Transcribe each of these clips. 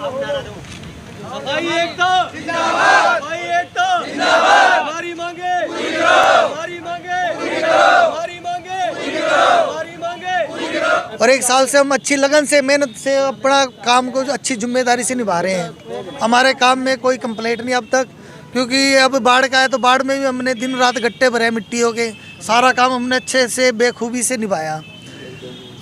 भाई एकता जिंदाबाद, भाई एकता जिंदाबाद, हमारी मांगे पूरी करो, हमारी मांगे पूरी करो, हमारी मांगे पूरी करो, हमारी मांगे पूरी करो। और 1 साल से हम अच्छी लगन से मेहनत से अपना काम को अच्छी जिम्मेदारी से निभा रहे हैं। हमारे काम में कोई कंप्लेंट नहीं अब तक, क्योंकि अब बाढ़ का है तो बाढ़ में भी हमने दिन रात गट्टे भरे मिट्टियों के, सारा काम हमने अच्छे से बेखूबी से निभाया।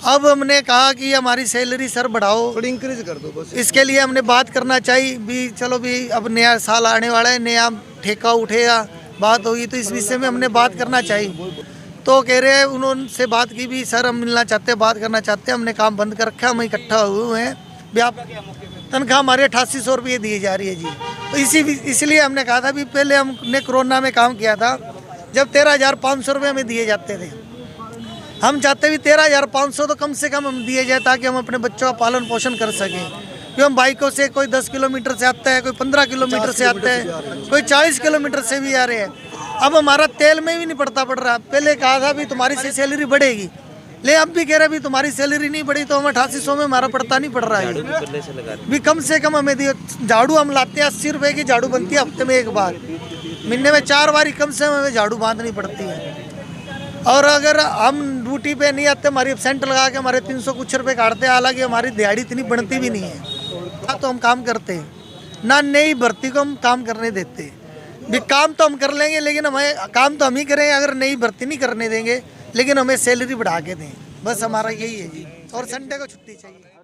अब हमने कहा कि हमारी सैलरी सर बढ़ाओ, थोड़ी इंक्रीज कर दो बस। इसके लिए हमने बात करना चाहिए भी, चलो भी अब नया साल आने वाला है, नया ठेका उठेगा, बात होगी तो इस विषय में हमने बात करना चाहिए। तो कह रहे हैं उन्होंने बात की भी, सर हम मिलना चाहते हैं, बात करना चाहते हैं, हमने काम बंद कर रखा है, हम इकट्ठा हुए हैं। तनख्वाह हमारे 8800 रुपये दी जा रही है जी। तो इसलिए हमने कहा था भी, पहले हमने कोरोना में काम किया था जब 13,500 रुपये हमें दिए जाते थे। हम चाहते भी 13,500 तो कम से कम हम दिए जाए, ताकि हम अपने बच्चों का पालन पोषण कर सकें। क्योंकि हम बाइकों से कोई 10 किलोमीटर से आता है, कोई 15 किलोमीटर से आता है, कोई 40 किलोमीटर से भी आ रहे हैं। अब हमारा तेल में भी नहीं पड़ रहा। पहले कहा था भी तुम्हारी सैलरी बढ़ेगी, ले अब भी कह रहे भी तुम्हारी सैलरी नहीं बढ़ी, तो हम 8800 में हमारा पड़ता नहीं पड़ रहा है भी। कम से कम हमें दियो। झाड़ू हम लाते हैं 80 रुपये की झाड़ू बनती है हफ्ते में 1 बार, महीने में 4 बार कम से कम हमें झाड़ू बांधनी पड़ती है। और अगर हम ड्यूटी पे नहीं आते, हमारी एब्सेंट लगा के हमारे 300 कुछ रुपये काटते हैं, हालांकि हमारी दिहाड़ी इतनी बनती भी नहीं है। तो हम काम करते हैं ना, नई भर्ती को हम काम करने देते भी। काम तो हम कर लेंगे, लेकिन हमें काम तो हम ही करेंगे अगर नई भर्ती नहीं करने देंगे, लेकिन हमें सैलरी बढ़ा के दें, बस हमारा यही है जी। और संडे को छुट्टी चाहिए।